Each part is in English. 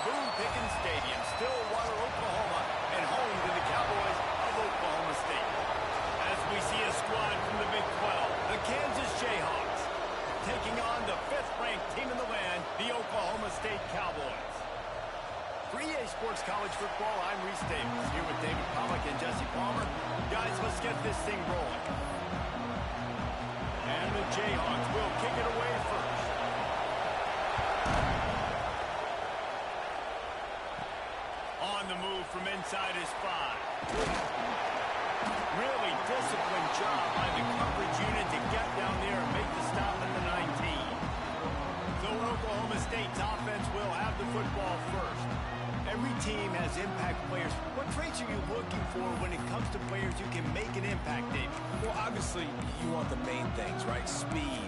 Boone Pickens Stadium, Stillwater, Oklahoma, and home to the Cowboys of Oklahoma State. As we see a squad from the Big 12, the Kansas Jayhawks, taking on the 5th-ranked team in the land, the Oklahoma State Cowboys. For EA Sports College Football, I'm Reese Davis, here with David Pollack and Jesse Palmer. Guys, let's get this thing rolling. And the Jayhawks will kick it away first. On the move from inside his 5. Really disciplined job by the coverage unit to get down there and make the stop at the 19. So Oklahoma State's offense will have the football first. Every team has impact players. What traits are you looking for when it comes to players who can make an impact, Dave? Well, obviously, you want the main things, right? Speed,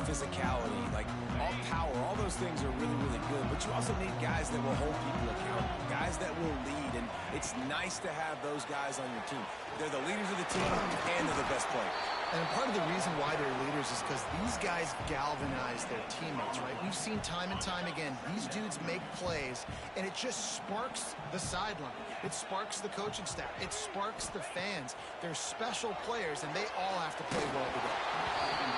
physicality, like all power, all those things are really, really good. But you also need guys that will hold people accountable, guys that will lead. And it's nice to have those guys on your team. They're the leaders of the team, and they're the best players. And part of the reason why they're leaders is because these guys galvanize their teammates, right? We've seen time and time again, these dudes make plays, and it just sparks the sideline. It sparks the coaching staff. It sparks the fans. They're special players, and they all have to play well together.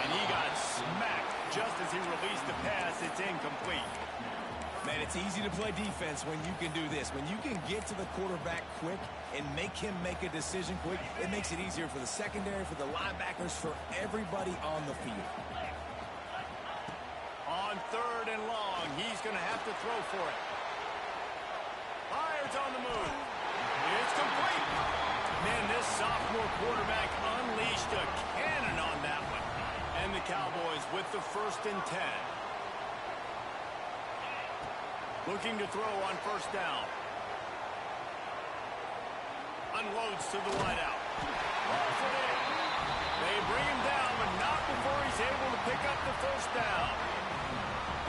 And he got smacked just as he released the pass. It's incomplete. Man, it's easy to play defense when you can do this. When you can get to the quarterback quick and make him make a decision quick, it makes it easier for the secondary, for the linebackers, for everybody on the field. On 3rd and long, he's going to have to throw for it. Fires on the move. It's complete. Man, this sophomore quarterback unleashed a cannon on that one. And the Cowboys with the 1st and 10. Looking to throw on 1st down. Unloads to the wideout. Rolls it in. They bring him down, but not before he's able to pick up the 1st down.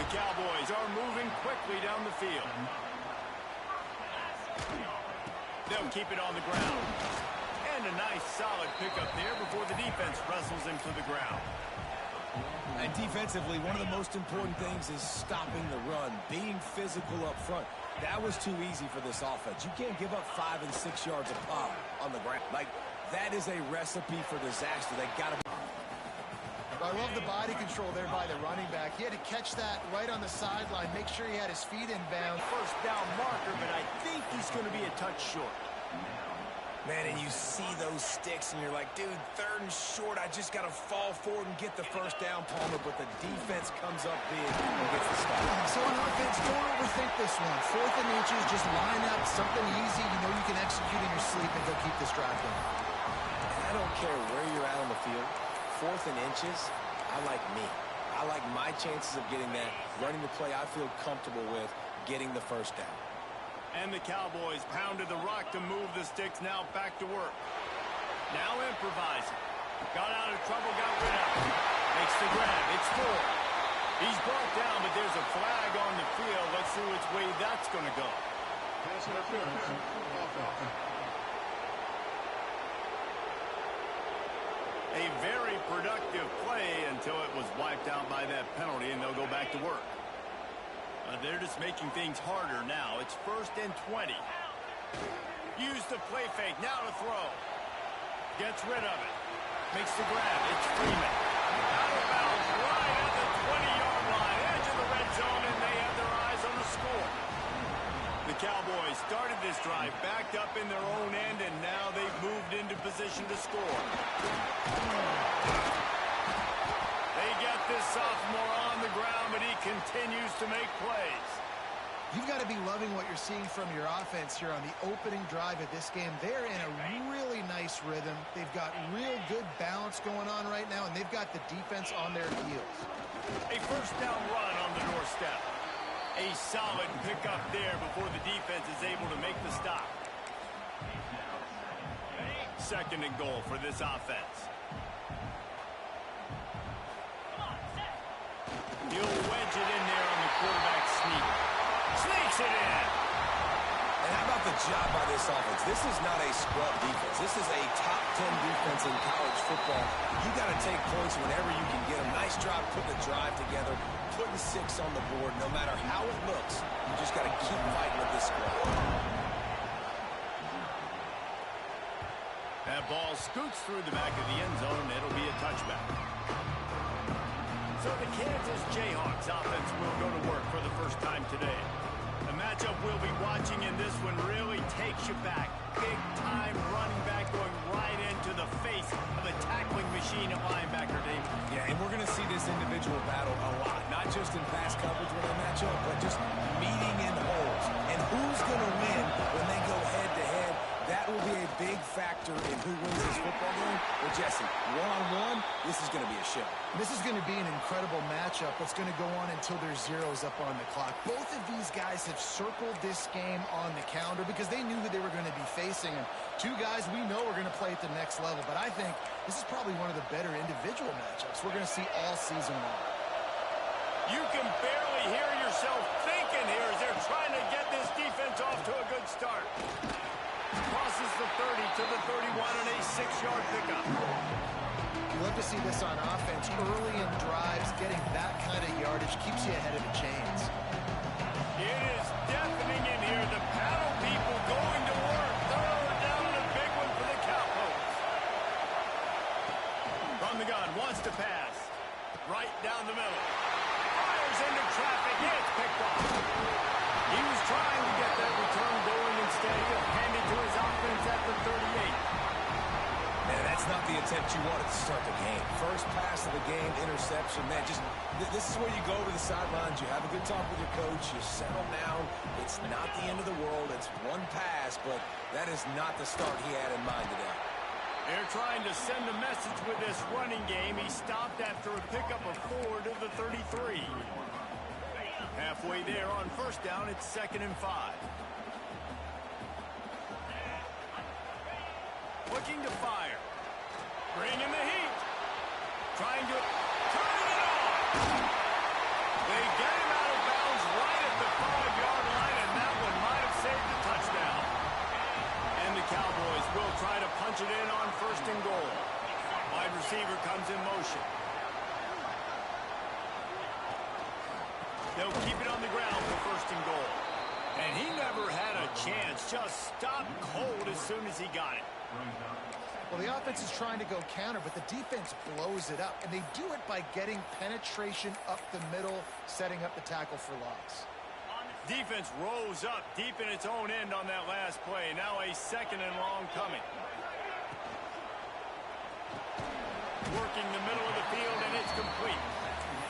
The Cowboys are moving quickly down the field. They'll keep it on the ground. And a nice solid pickup there before the defense wrestles him to the ground. And defensively, one of the most important things is stopping the run, being physical up front. That was too easy for this offense. You can't give up 5 and 6 yards a pop on the ground. Like, that is a recipe for disaster. They got to be. I love the body control there by the running back. He had to catch that right on the sideline, make sure he had his feet inbound. 1st down marker, but I think he's going to be a touch short. Man, and you see those sticks, and you're like, dude, 3rd and short, I just got to fall forward and get the 1st down, Palmer, but the defense comes up big and gets the stop. So on offense, don't overthink this one. 4th and inches, just line up, something easy. You know you can execute in your sleep and go keep this drive going. I don't care where you're at on the field. 4th and inches, I like me. I like my chances of getting that, running the play I feel comfortable with, getting the 1st down. And the Cowboys pounded the rock to move the sticks, now back to work. Now improvising. Got out of trouble, got rid of it. Makes the grab, it's 4. He's brought down, but there's a flag on the field. Let's see which way that's going to go. Pass interference, offense. A very productive play until it was wiped out by that penalty, and they'll go back to work. They're just making things harder now. It's 1st and 20. Use the play fake. Now to throw. Gets rid of it. Makes the grab. It's Freeman. Out of bounds. Right at the 20-yard line. Edge of the red zone, and they have their eyes on the score. The Cowboys started this drive backed up in their own end, and now they've moved into position to score. They get this sophomore on the ground, but he continues to make plays. You've got to be loving what you're seeing from your offense here on the opening drive of this game. They're in a really nice rhythm. They've got real good balance going on right now, and they've got the defense on their heels. A 1st down run on the doorstep. A solid pickup there before the defense is able to make the stop. 2nd and goal for this offense. He'll wedge it in there on the quarterback sneak. Sneaks it in. And how about the job by this offense. This is not a scrub defense. This is a top 10 defense in college football. You got to take points whenever you can get them. Nice job putting the drive together, putting 6 on the board. No matter how it looks, you just got to keep fighting with this squad. That ball scoots through the back of the end zone. It'll be a touchback. So the Kansas Jayhawks offense will go to work for the first time today. The matchup we'll be watching in this one really takes you back. Big-time running back going right into the face of a tackling machine at linebacker, Dave. Yeah, and we're going to see this individual battle a lot. Not just in pass coverage when they match up, but just meeting in holes. And who's going to win when they go head-to-head? That will be a big factor in who wins this football game. Well, Jesse, one-on-one, this is going to be a show. This is going to be an incredible matchup that's going to go on until there's zeros up on the clock. Both of these guys have circled this game on the calendar because they knew who they were going to be facing. And two guys we know are going to play at the next level. But I think this is probably one of the better individual matchups we're going to see all season long. You can barely hear yourself thinking here as they're trying to get this defense off to a good start. Crosses the 30 to the 31 and a 6-yard pickup. You love to see this on offense. Early in drives, getting that kind of yardage keeps you ahead of the chains. It is deafening in here. The paddle people going to work. Third down and a big one for the Cowboys. From the gun, wants to pass. Right down the middle. Fires into traffic. It's picked off. He was trying to get that return going instead. He handed to his offense at the 38. Man, that's not the attempt you wanted to start the game. First pass of the game, interception. Man, this is where you go to the sidelines. You have a good talk with your coach. You settle down. It's not the end of the world. It's one pass, but that is not the start he had in mind today. They're trying to send a message with this running game. He stopped after a pickup of 4 to the 33. Halfway there on first down, it's 2nd and 5. Looking to fire. Bringing the heat. Trying to turn it on. They get him out of bounds right at the 5-yard line, and that one might have saved the touchdown. And the Cowboys will try to punch it in on 1st and goal. Wide receiver comes in motion. They'll keep it on the ground for 1st and goal. And he never had a chance. Just stopped cold as soon as he got it. Well, the offense is trying to go counter, but the defense blows it up. And they do it by getting penetration up the middle, setting up the tackle for loss. Defense rose up deep in its own end on that last play. Now a 2nd and long coming. Working the middle of the field, and it's complete.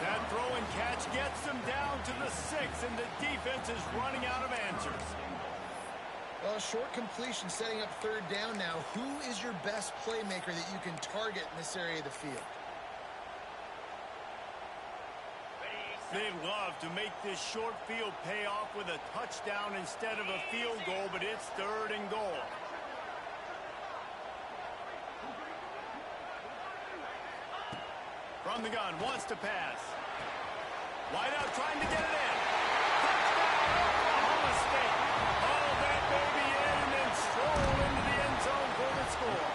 That throw and catch gets them down to the 6, and the defense is running out of answers. Well, short completion setting up 3rd down now. Who is your best playmaker that you can target in this area of the field? They'd love to make this short field pay off with a touchdown instead of a field goal, but it's 3rd and goal. From the gun, wants to pass. Wide out, trying to get it in. Touchdown, Oklahoma State. Haul that baby in and then stroll into the end zone for the score.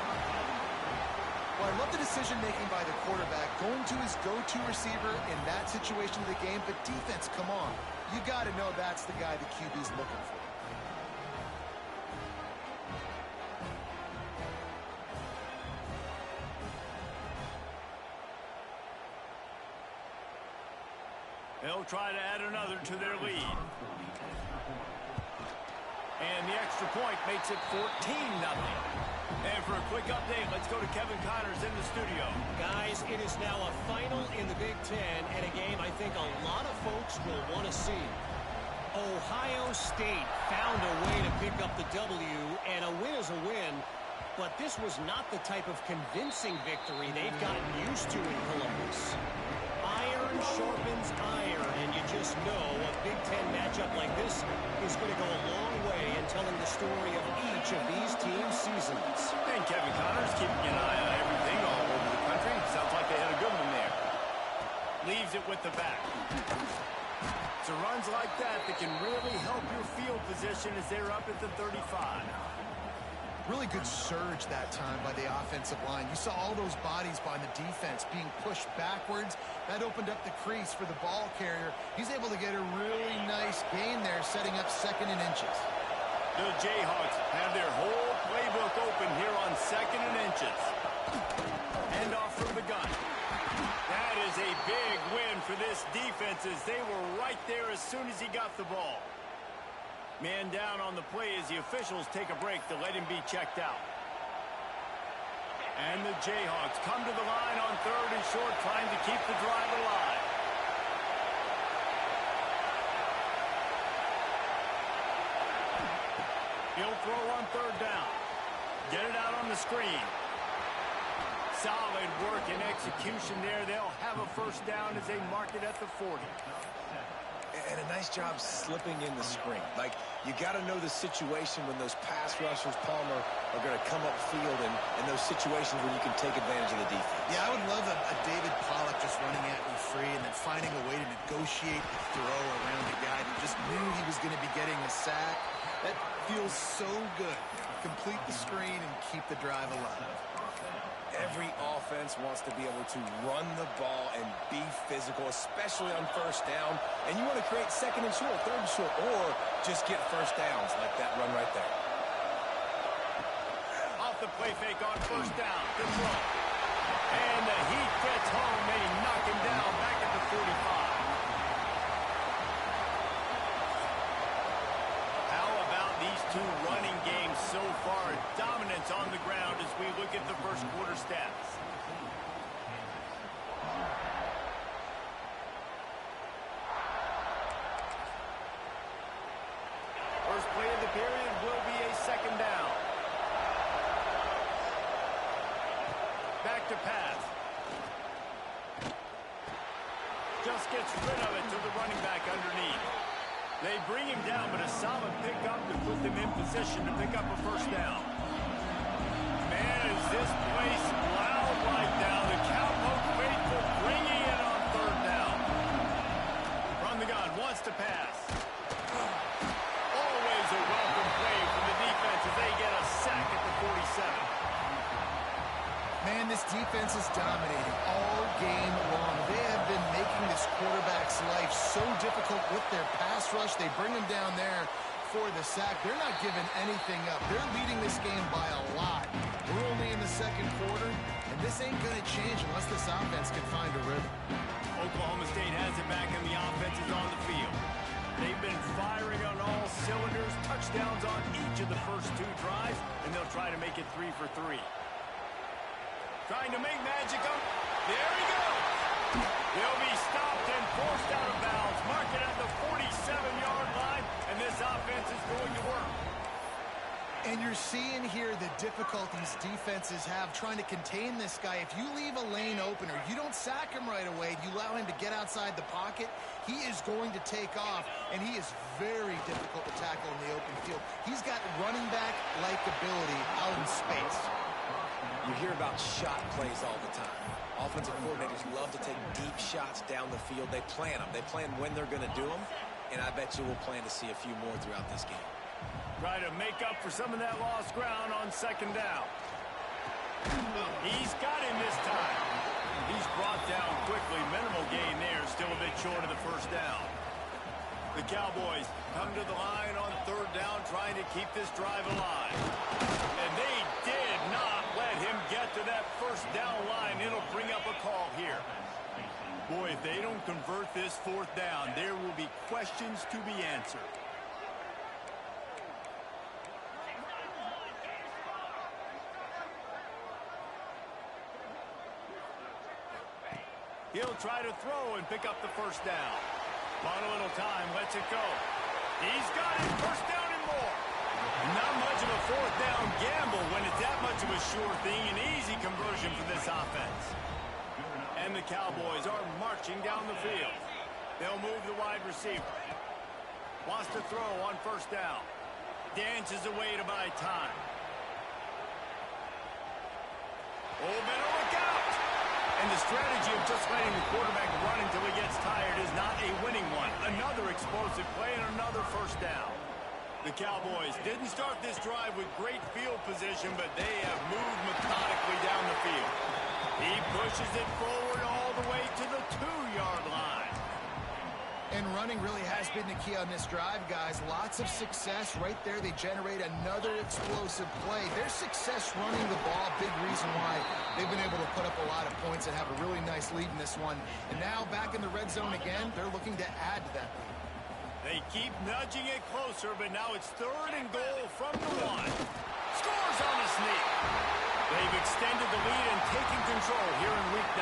Well, I love the decision-making by the quarterback, going to his go-to receiver in that situation of the game. But defense, come on. You got to know that's the guy the QB's looking for. They'll try to add another to their lead. And the extra point makes it 14-0. And for a quick update, let's go to Kevin Connors in the studio. Guys, it is now a final in the Big Ten, and a game I think a lot of folks will want to see. Ohio State found a way to pick up the W, and a win is a win, but this was not the type of convincing victory they've gotten used to in Columbus. Iron sharpens iron, and you just know a Big Ten matchup like this is going to go a long way in telling the story of each of these teams' seasons. And Kevin Connors keeping an eye on everything all over the country. Sounds like they had a good one there. Leaves it with the back. It's the runs like that that can really help your field position as they're up at the 35. Really good surge that time by the offensive line. You saw all those bodies by the defense being pushed backwards. That opened up the crease for the ball carrier. He's able to get a really nice gain there, setting up 2nd and inches. The Jayhawks have their whole playbook open here on 2nd and inches. Hand off from the gun. That is a big win for this defense as they were right there as soon as he got the ball. Man down on the play as the officials take a break to let him be checked out. And the Jayhawks come to the line on 3rd and short, trying to keep the drive alive. He'll throw on 3rd down. Get it out on the screen. Solid work and execution there. They'll have a 1st down as they mark it at the 40. And a nice job slipping in the screen. Like, you got to know the situation when those pass rushers, Palmer, are going to come upfield in those situations where you can take advantage of the defense. Yeah, I would love a David Pollock just running at me free and then finding a way to negotiate the throw around the guy who just knew he was going to be getting the sack. That feels so good. Complete the screen and keep the drive alive. Every offense wants to be able to run the ball and be physical, especially on 1st down. And you want to create 2nd and short, 3rd and short, or just get 1st downs like that run right there. Off the play fake on 1st down. Good throw. And the heat gets home. They knock him down back at the 45. How about these two running games so far? Dominance on the ground as we look at the 1st quarter stats. First play of the period will be a 2nd down. Back to pass. Just gets rid of it to the running back underneath. They bring him down, but a solid pickup to put them in position to pick up a 1st down. Man, is this place loud right now. The Cowboy faithful bringing it on 3rd down. From the gun, wants to pass. Always a welcome play from the defense as they get a sack at the 47. Man, this defense is dominating all game long. They have been making this quarterback's life so difficult with their pass rush. They bring him down there for the sack. They're not giving anything up. They're leading this game by a lot. We're only in the 2nd quarter, and this ain't going to change unless this offense can find a rhythm. Oklahoma State has it back, and the offense is on the field. They've been firing on all cylinders, touchdowns on each of the first 2 drives, and they'll try to make it 3 for 3. Trying to make magic up. There he goes. They'll be stopped and forced out of bounds. Mark it at the 47-yard line, and this offense is going to work. And you're seeing here the difficulties defenses have trying to contain this guy. If you leave a lane open or you don't sack him right away, you allow him to get outside the pocket, he is going to take off, and he is very difficult to tackle in the open field. He's got running back-like ability out in space. You hear about shot plays all the time. Offensive coordinators love to take deep shots down the field. They plan them. They plan when they're going to do them, and I bet you we'll plan to see a few more throughout this game. Try to make up for some of that lost ground on 2nd down. He's got him this time. He's brought down quickly. Minimal gain there. Still a bit short of the 1st down. The Cowboys come to the line on 3rd down, trying to keep this drive alive. And they did not let him get to that 1st down line. It'll bring up a call here. Boy, if they don't convert this 4th down, there will be questions to be answered. He'll try to throw and pick up the 1st down. On a little time, lets it go. He's got it, 1st down and more. Not much of a 4th down gamble when it's that much of a sure thing. An easy conversion for this offense. And the Cowboys are marching down the field. They'll move the wide receiver. Wants to throw on 1st down. Dances away to buy time. Oh, better look out. And the strategy of just letting the quarterback run until he gets tired is not a winning one. Another explosive play and another first down. The Cowboys didn't start this drive with great field position, but they have moved methodically down the field. He pushes it forward all the way to the 2-yard line. And running really has been the key on this drive, guys. Lots of success right there. They generate another explosive play. Their success running the ball, big reason why they've been able to put up a lot of points and have a really nice lead in this one. And now back in the red zone again, they're looking to add to that lead. They keep nudging it closer, but now it's 3rd and goal from the 1. Scores on the sneak. They've extended the lead and taken control here in Week 9.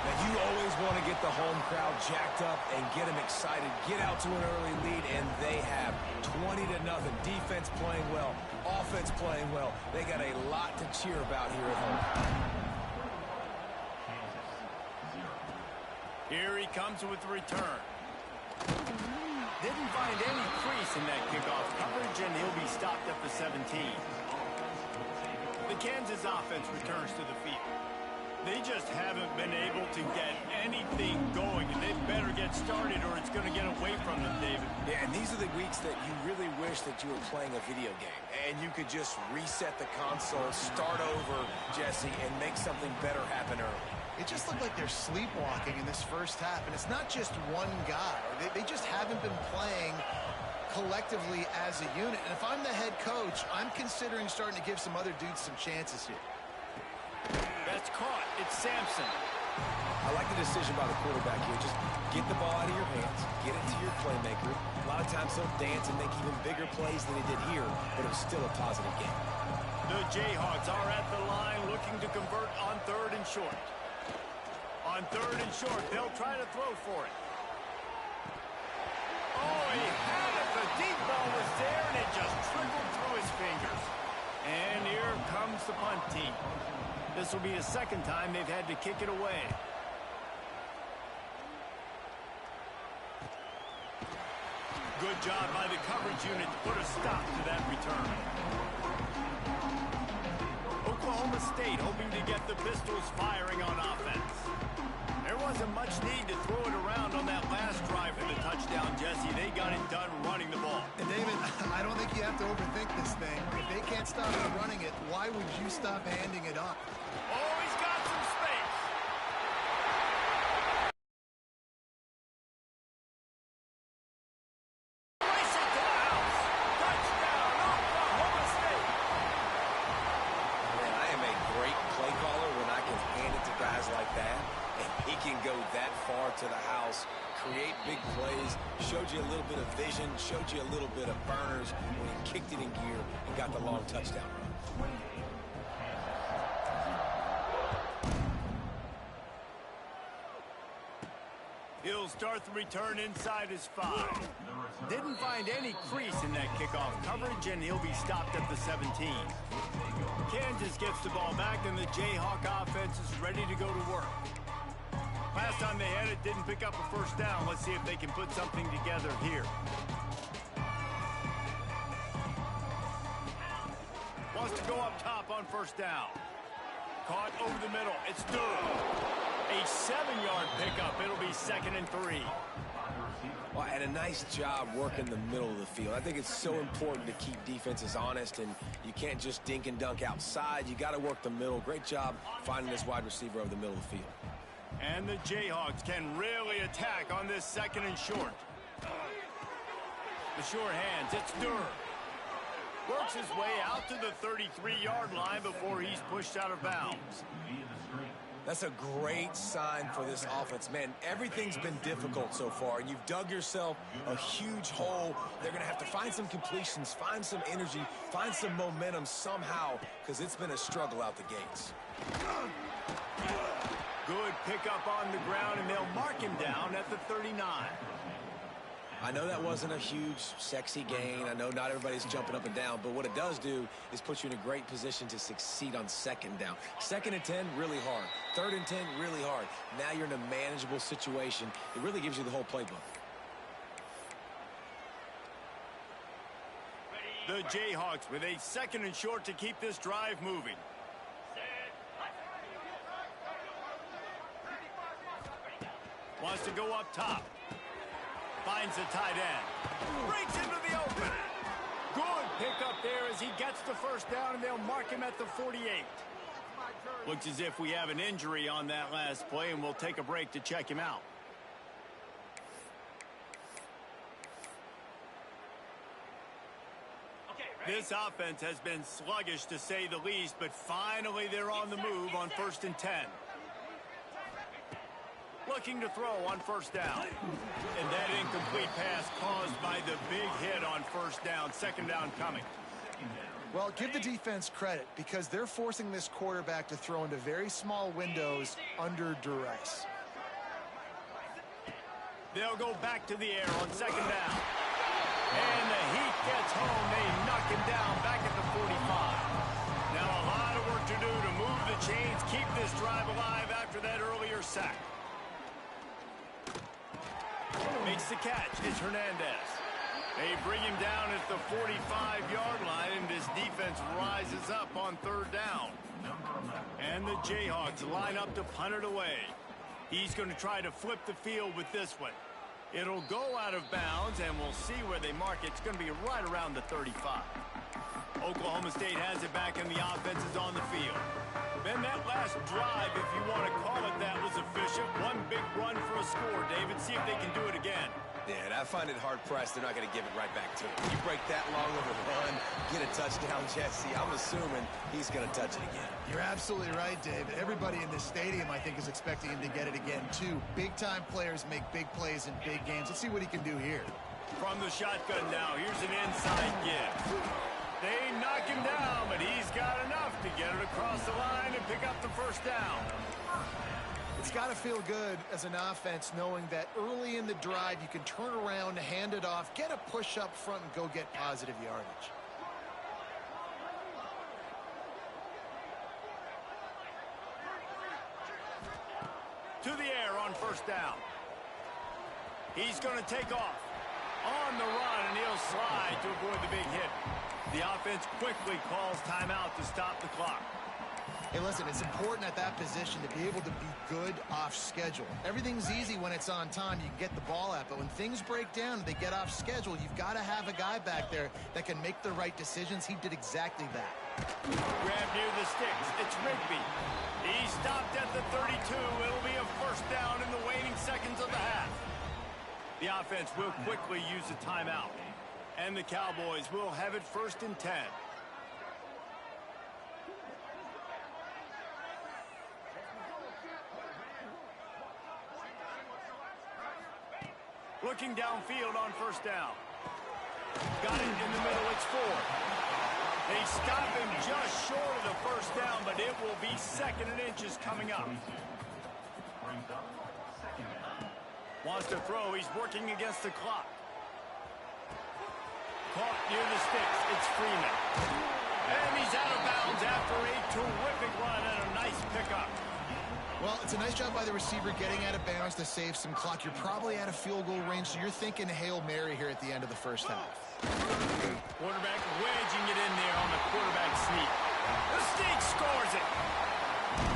Now, you always want to get the home crowd jacked up and get them excited, get out to an early lead, and they have 20-0. Defense playing well, offense playing well. They got a lot to cheer about here at home. Here he comes with the return. Didn't find any crease in that kickoff coverage, and he'll be stopped at the 17. The Kansas offense returns to the field. They just haven't been able to get anything going, and they better get started or it's going to get away from them, David. Yeah, and these are the weeks that you really wish that you were playing a video game, and you could just reset the console, start over, Jesse, and make something better happen early. It just looked like they're sleepwalking in this first half, and it's not just one guy. They just haven't been playing collectively as a unit. And if I'm the head coach, I'm considering starting to give some other dudes some chances here. That's caught. It's Sampson. I like the decision by the quarterback here. Just get the ball out of your hands, get it to your playmaker. A lot of times he'll dance and make even bigger plays than he did here, but it was still a positive game. The Jayhawks are at the line looking to convert on 3rd and short. On 3rd and short, they'll try to throw for it. Oh, he had it. The deep ball was there, and it just trickled through his fingers. And here comes the punt team. This will be the 2nd time they've had to kick it away. Good job by the coverage unit to put a stop to that return. Oklahoma State hoping to get the Pistols firing on offense. There wasn't much need to throw it around on that last drive for the touchdown, Jesse. They got it done running the ball. And David, I don't think you have to overthink this thing. If they can't stop you running it, why would you stop handing it up? Oh, he's got some space. Race it to the house. Touchdown, Oklahoma State. Man, I am a great play caller when I can hand it to guys like that. And he can go that far to the house, create big plays, showed you a little bit of vision, showed you a little bit of burners when he kicked it in gear and got the long touchdown run. He'll start the return inside his 5. Didn't find any crease in that kickoff coverage, and he'll be stopped at the 17. Kansas gets the ball back, and the Jayhawk offense is ready to go to work. Last time they had it, didn't pick up a first down. Let's see if they can put something together here. Wants to go up top on first down. Caught over the middle. It's Durham. A 7-yard pickup. It'll be 2nd and 3. Well, and a nice job working the middle of the field. I think it's so important to keep defenses honest, and you can't just dink and dunk outside. You got to work the middle. Great job finding this wide receiver over the middle of the field. And the Jayhawks can really attack on this 2nd and short. The short hands. It's Durham. Works his way out to the 33-yard line before he's pushed out of bounds. That's a great sign for this offense. Man, everything's been difficult so far, and you've dug yourself a huge hole. They're going to have to find some completions, find some energy, find some momentum somehow, because it's been a struggle out the gates. Good pickup on the ground, and they'll mark him down at the 39. I know that wasn't a huge, sexy gain. I know not everybody's jumping up and down, but what it does do is put you in a great position to succeed on 2nd down. 2nd and 10, really hard. 3rd and 10, really hard. Now you're in a manageable situation. It really gives you the whole playbook. The Jayhawks with a 2nd and short to keep this drive moving. Wants to go up top. Finds the tight end. Breaks into the open. Good pickup there as he gets the first down, and they'll mark him at the 48. Looks as if we have an injury on that last play, and we'll take a break to check him out. This offense has been sluggish, to say the least, but finally they're on the move on 1st and 10. Looking to throw on 1st down. And that incomplete pass caused by the big hit on 1st down. 2nd down coming. Well, give the defense credit because they're forcing this quarterback to throw into very small windows under duress. They'll go back to the air on 2nd down. And the Heat gets home. They knock him down back at the 45. Now a lot of work to do to move the chains, keep this drive alive after that earlier sack. Makes the catch. It's Hernandez. They bring him down at the 45-yard line, and this defense rises up on 3rd down. And the Jayhawks line up to punt it away. He's going to try to flip the field with this one. It'll go out of bounds, and we'll see where they mark it. It's going to be right around the 35. Oklahoma State has it back, and the offense is on the field. Then that last drive, if you want to call it that, was efficient. One big run for a score, David. See if they can do it again. Yeah, and I find it hard-pressed they're not going to give it right back to him. You break that long of a run, get a touchdown, Jesse, I'm assuming he's going to touch it again. You're absolutely right, David. Everybody in this stadium, I think, is expecting him to get it again, too. Big-time players make big plays in big games. Let's see what he can do here. From the shotgun now, here's an inside give. They knock him down, but he's got enough to get it across the line and pick up the 1st down. It's got to feel good as an offense knowing that early in the drive you can turn around, hand it off, get a push up front, and go get positive yardage. To the air on 1st down. He's going to take off. On the run, and he'll slide to avoid the big hit. The offense quickly calls timeout to stop the clock. Hey, listen, it's important at that position to be able to be good off schedule. Everything's easy when it's on time. You can get the ball out, but when things break down and they get off schedule, you've got to have a guy back there that can make the right decisions. He did exactly that. Grab near the sticks. It's Rigby. He stopped at the 32. It'll be a 1st down in the waning seconds of the half. The offense will quickly use a timeout. And the Cowboys will have it 1st and 10. Looking downfield on 1st down. Got it in the middle. It's 4. They stop him just short of the 1st down, but it will be 2nd and inches coming up. Wants to throw. He's working against the clock. Caught near the sticks. It's Freeman. And he's out of bounds after a terrific run and a nice pickup. Well, it's a nice job by the receiver getting out of bounds to save some clock. You're probably out of field goal range, so you're thinking Hail Mary here at the end of the 1st half. Quarterback wedging it in there on the quarterback sneak. The sneak scores it.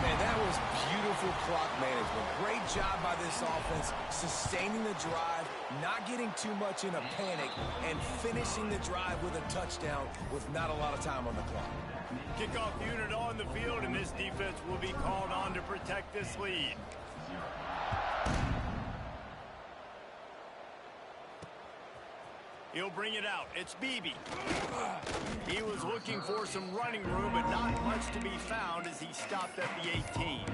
Man, that was beautiful clock management. Great job by this offense, sustaining the drive, not getting too much in a panic, and finishing the drive with a touchdown with not a lot of time on the clock. Kickoff unit on the field, and this defense will be called on to protect this lead. He'll bring it out. It's Beebe. He was looking for some running room, but not much to be found as he stopped at the 18.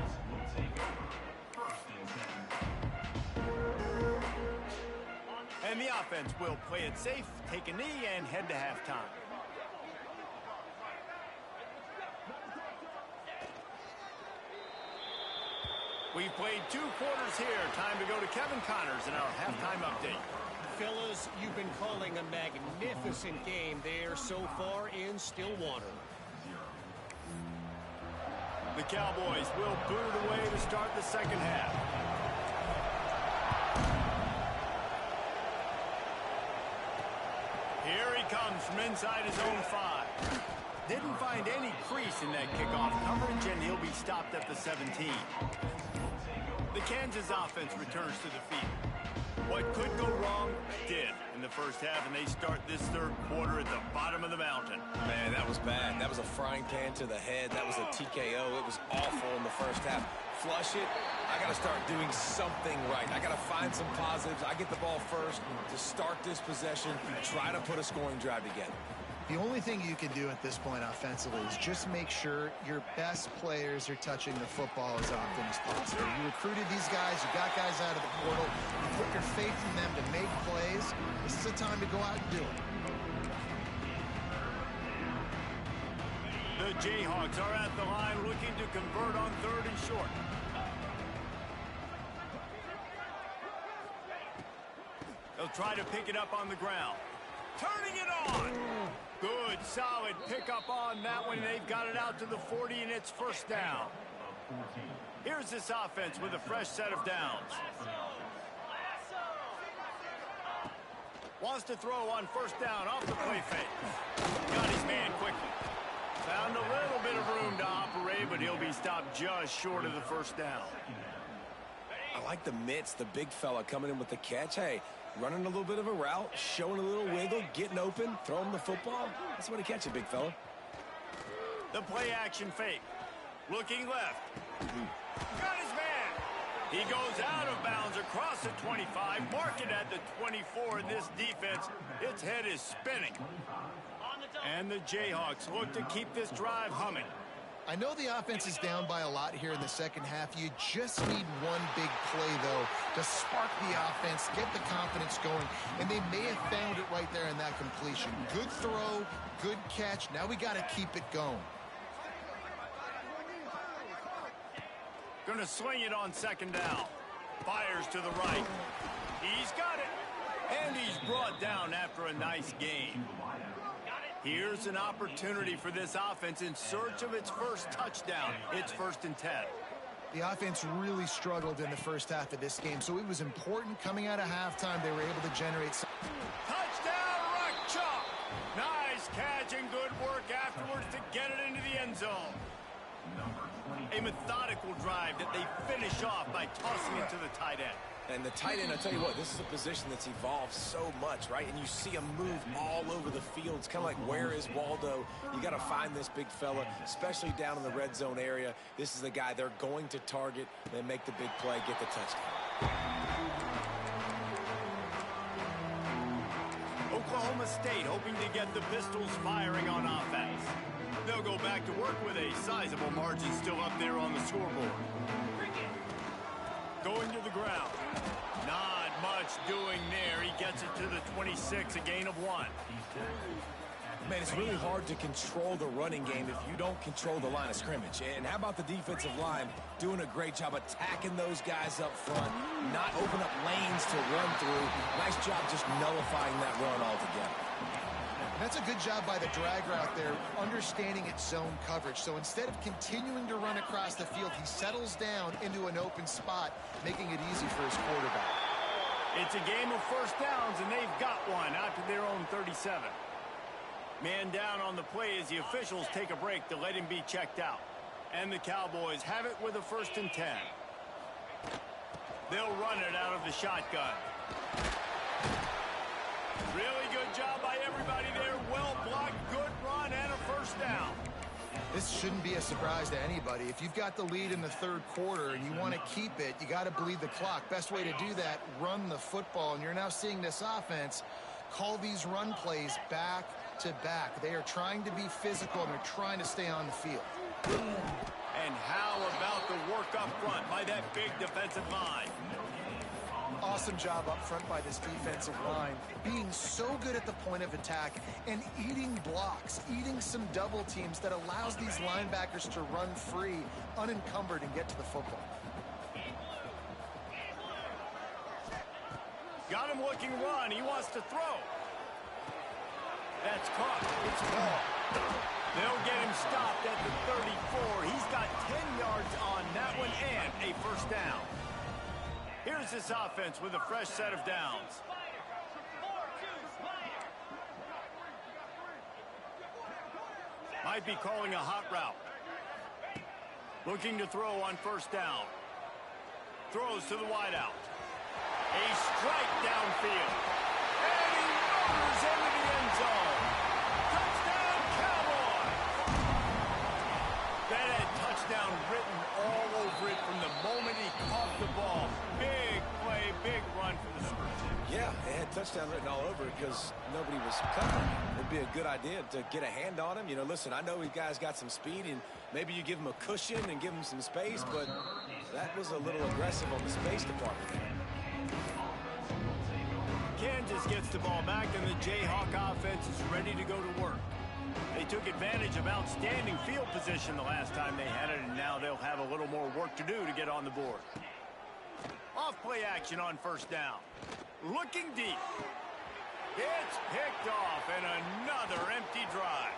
And the offense will play it safe, take a knee, and head to halftime. We've played 2 quarters here. Time to go to Kevin Connors in our halftime update. Fellas, you've been calling a magnificent game there so far in Stillwater. The Cowboys will boot it away to start the 2nd half. Here he comes from inside his own 5. Didn't find any crease in that kickoff coverage, and he'll be stopped at the 17. The Kansas offense returns to the field. What could go wrong did in the first half, and they start this third quarter at the bottom of the mountain. Man, that was bad. That was a frying pan to the head. That was a TKO. It was awful in the first half. Flush it. I got to start doing something right. I got to find some positives. I get the ball first to start this possession, try to put a scoring drive together. The only thing you can do at this point offensively is just make sure your best players are touching the football as often as possible. You recruited these guys, you got guys out of the portal, you put your faith in them to make plays. This is a time to go out and do it. The Jayhawks are at the line looking to convert on 3rd and short. They'll try to pick it up on the ground. Turning it on. Good, solid pickup on that one. They've got it out to the 40, and it's first down. Here's this offense with a fresh set of downs. Wants to throw on first down off the play fake. Got his man quickly. Found a little bit of room to operate, but he'll be stopped just short of the first down. I like the mitts, the big fella coming in with the catch. Hey, running a little bit of a route, showing a little wiggle, getting open, throwing the football. That's the way to catch it, big fella. The play action fake. Looking left. Got his man. He goes out of bounds across the 25. Mark it at the 24. This defense, its head is spinning. And the Jayhawks look to keep this drive humming. I know the offense is down by a lot here in the second half. You just need one big play, though, to spark the offense, get the confidence going, and they may have found it right there in that completion. Good throw, good catch. Now we got to keep it going. Gonna swing it on 2nd down. Fires to the right. He's got it. And he's brought down after a nice game. Here's an opportunity for this offense in search of its first touchdown. It's 1st and 10. The offense really struggled in the first half of this game, so it was important coming out of halftime they were able to generate some. Touchdown, Rock Chalk! Nice catch and good work afterwards to get it into the end zone. A methodical drive that they finish off by tossing it to the tight end. And the tight end, I tell you what, this is a position that's evolved so much, right? And you see him move all over the field. It's kind of like, where is Waldo? You got to find this big fella, especially down in the red zone area. This is the guy they're going to target and make the big play, get the touchdown. Oklahoma State hoping to get the Pistols firing on offense. They'll go back to work with a sizable margin still up there on the scoreboard. Going to the ground. Not much doing there. He gets it to the 26, a gain of 1. Man, it's really hard to control the running game if you don't control the line of scrimmage. And how about the defensive line doing a great job attacking those guys up front, not open up lanes to run through. Nice job just nullifying that run altogether. That's a good job by the drag route there, understanding its zone coverage. So instead of continuing to run across the field, he settles down into an open spot, making it easy for his quarterback. It's a game of first downs, and they've got one out to their own 37. Man down on the play as the officials take a break to let him be checked out. And the Cowboys have it with a 1st and 10. They'll run it out of the shotgun. Really good job by everybody there. Well blocked, good run, and a first down. This shouldn't be a surprise to anybody. If you've got the lead in the third quarter and you want to keep it, you got to bleed the clock. Best way to do that, run the football. And you're now seeing this offense call these run plays back to back. They are trying to be physical, and they're trying to stay on the field. And how about the work up front by that big defensive line? Awesome job up front by this defensive line, being so good at the point of attack and eating blocks, eating some double teams that allows these linebackers to run free, unencumbered, and get to the football. Got him looking run. He wants to throw. That's caught. It's ball. They'll get him stopped at the 34. He's got 10 yards on that one and a first down. Here's this offense with a fresh set of downs. Might be calling a hot route. Looking to throw on first down. throws to the wideout. A strike downfield. And he motors into the end zone. Touchdown, Cowboys! That had touchdown written all over it from the moment he caught the ball. Big play, big run for the Spurs. Yeah, it had touchdown written all over it because nobody was covering him. It'd be a good idea to get a hand on him. You know, listen, I know you guys got some speed, and maybe you give him a cushion and give him some space, but that was a little aggressive on the space department there. Kansas gets the ball back, and the Jayhawk offense is ready to go to work. They took advantage of outstanding field position the last time they had it, and now they'll have a little more work to do to get on the board. Off-play action on first down. Looking deep. It's picked off, and another empty drive.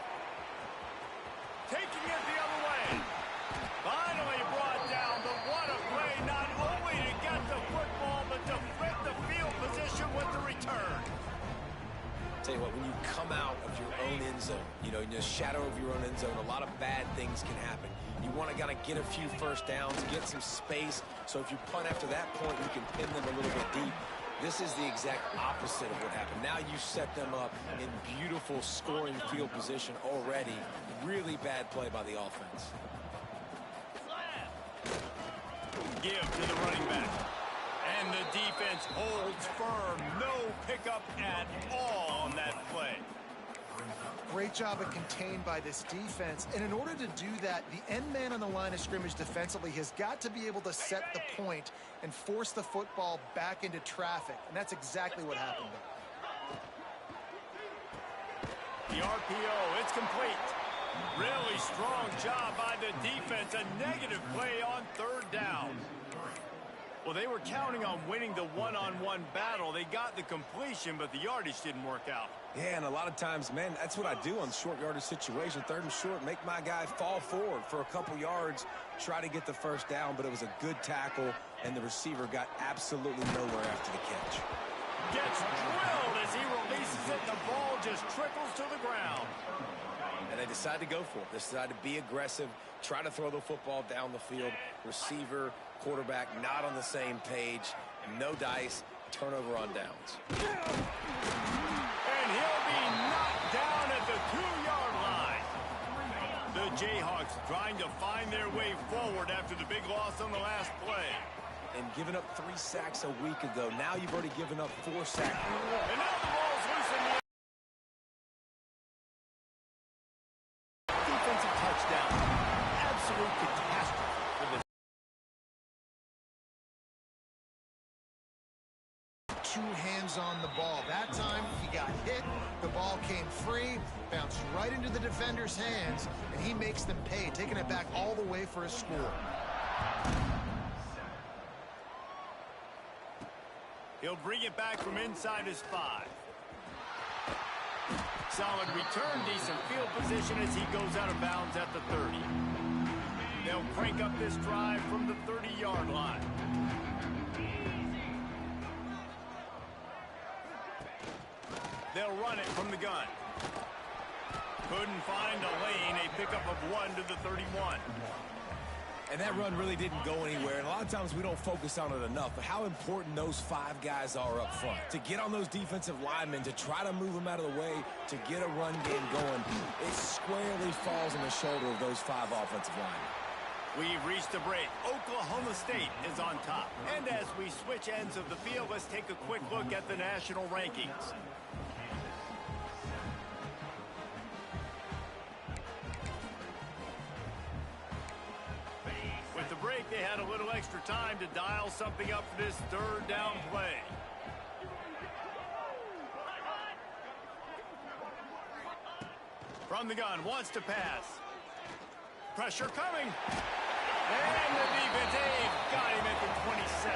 Taking it the other way. Finally brought down, but what a play, not only to get the football, but to flip the field position with the return. Tell you what, when you come out of your own end zone, you know, in the shadow of your own end zone, a lot of bad things can happen. You want to kind of get a few first downs, get some space, so if you punt after that point, you can pin them a little bit deep. This is the exact opposite of what happened. Now you set them up in beautiful scoring field position already. Really bad play by the offense. Give to the running back. And the defense holds firm. No pickup at all on that play. Great job of contained by this defense. And in order to do that, the end man on the line of scrimmage defensively has got to be able to set the point and force the football back into traffic. And that's exactly what happened there. The RPO, it's complete. Really strong job by the defense. A negative play on third down. Well, they were counting on winning the one-on-one battle. They got the completion, but the yardage didn't work out. Yeah, and a lot of times, man, that's what I do on short yardage situation. Third and short, make my guy fall forward for a couple yards, try to get the first down, but it was a good tackle, and the receiver got absolutely nowhere after the catch. Gets drilled as he releases it. The ball just trickles to the ground. And they decide to go for it. They decide to be aggressive, try to throw the football down the field. Receiver, quarterback not on the same page. No dice, turnover on downs. And he'll be knocked down at the 2-yard line. The Jayhawks trying to find their way forward after the big loss on the last play. And giving up 3 sacks a week ago. Now you've already given up 4 sacks. And now the ball's loose in the defensive touchdown. Absolute catastrophe for this. 2 hands on the ball. That time he got hit. The ball came free, bounced right into the defender's hands, and he makes them pay, taking it back all the way for a score. He'll bring it back from inside his 5. Solid return, decent field position as he goes out of bounds at the 30. They'll crank up this drive from the 30-yard line. They'll run it from the gun. Couldn't find a lane, a pickup of 1 to the 31. And that run really didn't go anywhere. And a lot of times we don't focus on it enough. But how important those 5 guys are up front. To get on those defensive linemen, to try to move them out of the way, to get a run game going, it squarely falls on the shoulder of those 5 offensive linemen. We've reached the break. Oklahoma State is on top. And as we switch ends of the field, let's take a quick look at the national rankings. With the break, they had a little extra time to dial something up for this third down play. From the gun, wants to pass. Pressure coming. And the defense got him at the 27.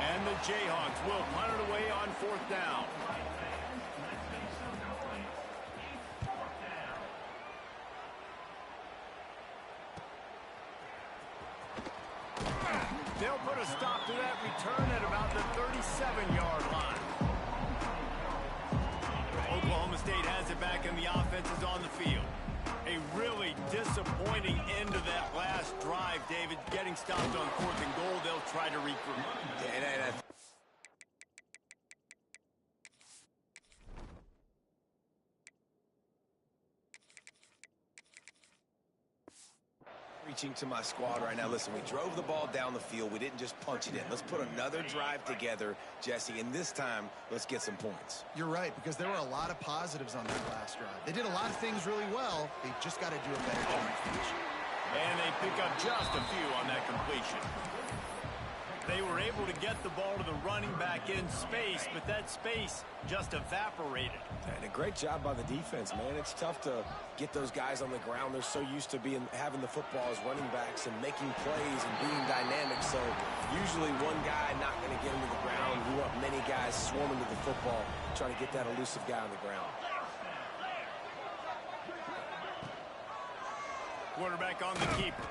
And the Jayhawks will punt it away on 4th down. They'll put a stop to that return at about the 37-yard line. Oklahoma State has it back and the offense is on the field. A really disappointing end to that last drive David. Getting stopped on 4th and goal, they'll try to regroup. Reaching to my squad right now. Listen, we drove the ball down the field. We didn't just punch it in. Let's put another drive together, Jesse, and this time, let's get some points. You're right, because there were a lot of positives on that last drive. They did a lot of things really well. They just got to do a better job of finishing. And they pick up just a few on that completion. They were able to get the ball to the running back in space, but that space just evaporated. And a great job by the defense, man. It's tough to get those guys on the ground. They're so used to having the football as running backs and making plays and being dynamic. So usually one guy not going to get him to the ground. You want many guys swarming to the football, trying to get that elusive guy on the ground. Quarterback on the keeper.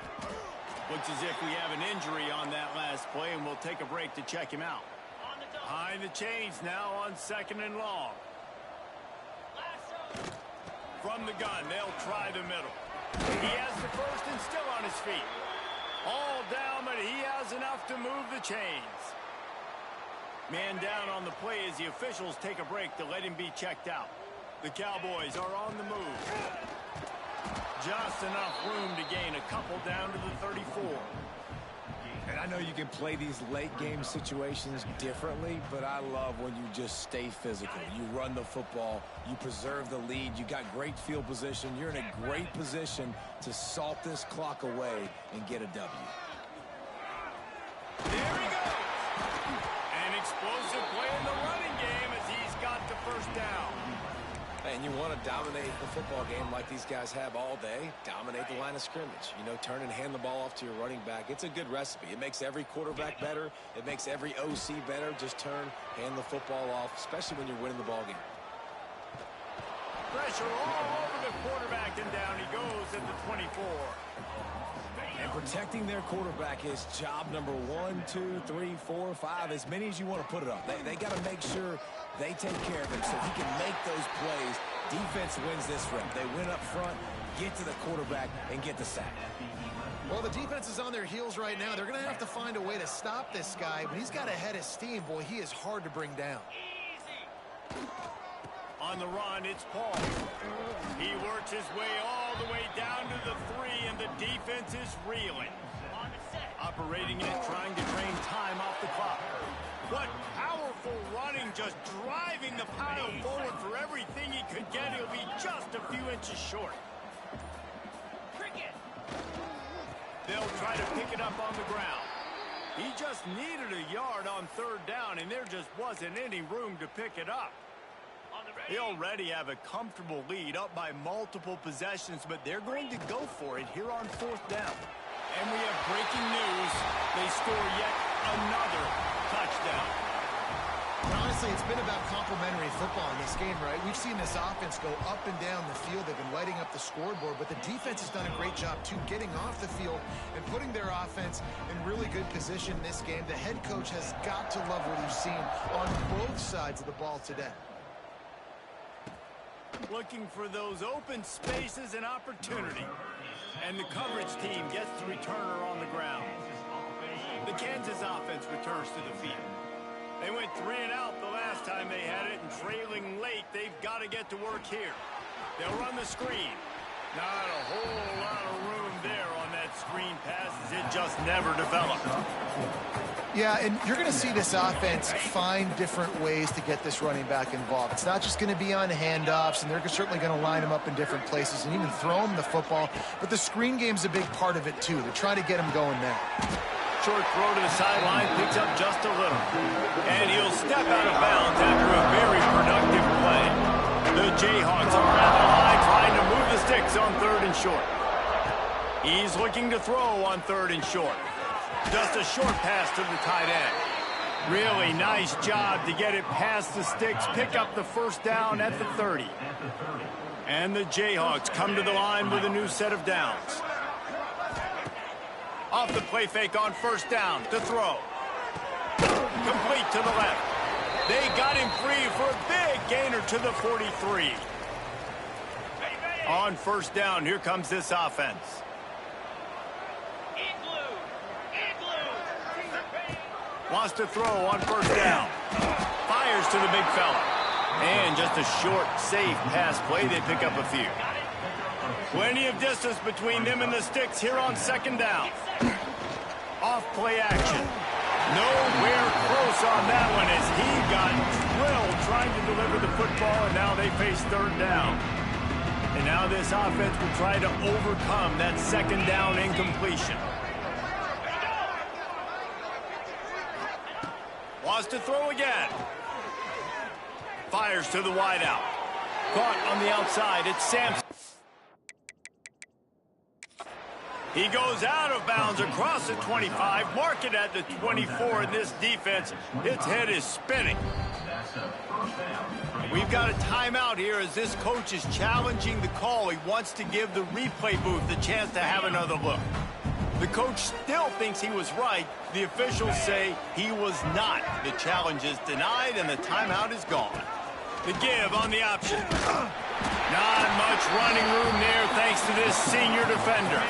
Looks as if we have an injury on that last play, and we'll take a break to check him out. Behind the chains now on 2nd and long. From the gun, they'll try the middle. He has the first and still on his feet. All down, but he has enough to move the chains. Man down on the play as the officials take a break to let him be checked out. The Cowboys are on the move. Just enough room to gain a couple down to the 34. And I know you can play these late game situations differently, but I love when you just stay physical. You run the football, you preserve the lead, you got great field position, you're in a great position to salt this clock away and get a W. There he goes! An explosive play in the running game as he's got the first down. And you want to dominate the football game like these guys have all day. Dominate the line of scrimmage. You know, turn and hand the ball off to your running back. It's a good recipe. It makes every quarterback better. It makes every OC better. Just turn, hand the football off, especially when you're winning the ball game. Pressure all over the quarterback, and down he goes at the 24. And protecting their quarterback is job number 1, 2, 3, 4, 5, as many as you want to put it on. They got to make sure they take care of him so he can make those plays. Defense wins this rep. They win up front, get to the quarterback, and get the sack. Well, the defense is on their heels right now. They're going to have to find a way to stop this guy. When he's got a head of steam, boy, he is hard to bring down. On the run, it's Paul. He works his way all the way down to the 3, and the defense is reeling. Operating it, trying to drain time off the clock. What powerful running, just driving the pile forward for everything he could get. He'll be just a few inches short. They'll try to pick it up on the ground. He just needed a yard on 3rd down, and there just wasn't any room to pick it up. They already have a comfortable lead, up by multiple possessions, but they're going to go for it here on 4th down. And we have breaking news. They score yet another touchdown. Honestly, it's been about complementary football in this game, right? We've seen this offense go up and down the field. They've been lighting up the scoreboard, but the defense has done a great job, too, getting off the field and putting their offense in really good position in this game. The head coach has got to love what he's seen on both sides of the ball today. Looking for those open spaces and opportunity. And the coverage team gets the returner on the ground. The Kansas offense returns to the field. They went 3 and out the last time they had it, and trailing late, they've got to get to work here. They'll run the screen. Not a whole lot of room there on that screen pass, as it just never developed. Yeah, and you're going to see this offense find different ways to get this running back involved. It's not just going to be on handoffs, and they're certainly going to line him up in different places and even throw him the football. But the screen game's a big part of it, too. They're trying to get him going now. Short throw to the sideline, picks up just a little. And he'll step out of bounds after a very productive play. The Jayhawks are around the line trying to move the sticks on 3rd and short. He's looking to throw on 3rd and short. Just a short pass to the tight end. Really nice job to get it past the sticks, pick up the 1st down at the 30. And the Jayhawks come to the line with a new set of downs. Off the play fake on 1st down to throw. Complete to the left. They got him free for a big gainer to the 43. On 1st down, here comes this offense. Wants to throw on first down. Fires to the big fella. And just a short, safe pass play. They pick up a few. Plenty of distance between them and the sticks here on second down. Off play action. Nowhere close on that one as he got drilled trying to deliver the football, and now they face third down. And now this offense will try to overcome that second down incompletion. Wants to throw again. Fires to the wideout. Caught on the outside. It's Sampson. He goes out of bounds across the 25. Mark it at the 24 in this defense. Its head is spinning. We've got a timeout here as this coach is challenging the call. He wants to give the replay booth the chance to have another look. The coach still thinks he was right. The officials say he was not. The challenge is denied and the timeout is gone. The give on the option. Not much running room there thanks to this senior defender.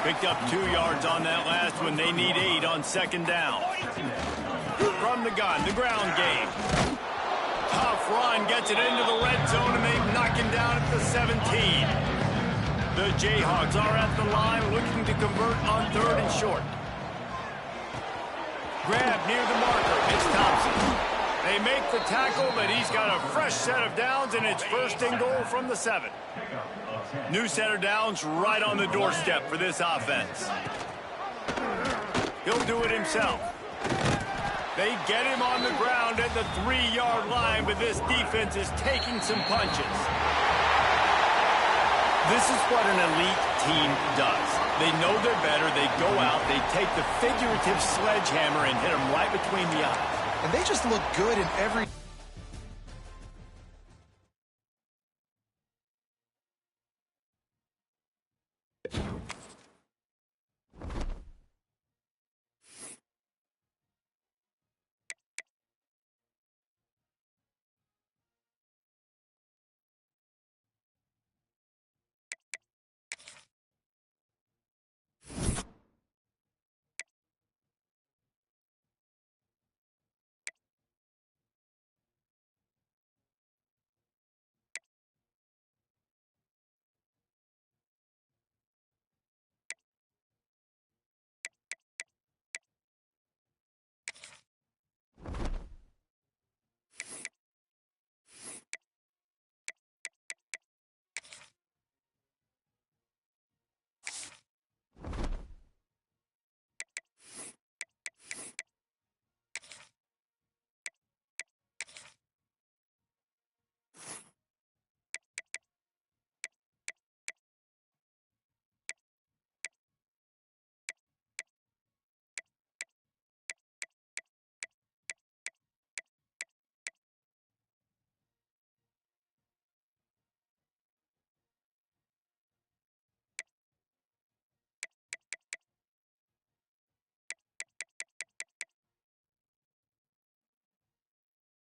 Picked up 2 yards on that last one. They need 8 on second down. From the gun, the ground game. Tough run, gets it into the red zone, and they knock him down at the 17. The Jayhawks are at the line looking to convert on third and short. Grab near the marker. It's Thompson. They make the tackle, but he's got a fresh set of downs, and it's first and goal from the 7. New set of downs right on the doorstep for this offense. He'll do it himself. They get him on the ground at the 3-yard line, but this defense is taking some punches. This is what an elite team does. They know they're better. They go out. They take the figurative sledgehammer and hit them right between the eyes. And they just look good in every...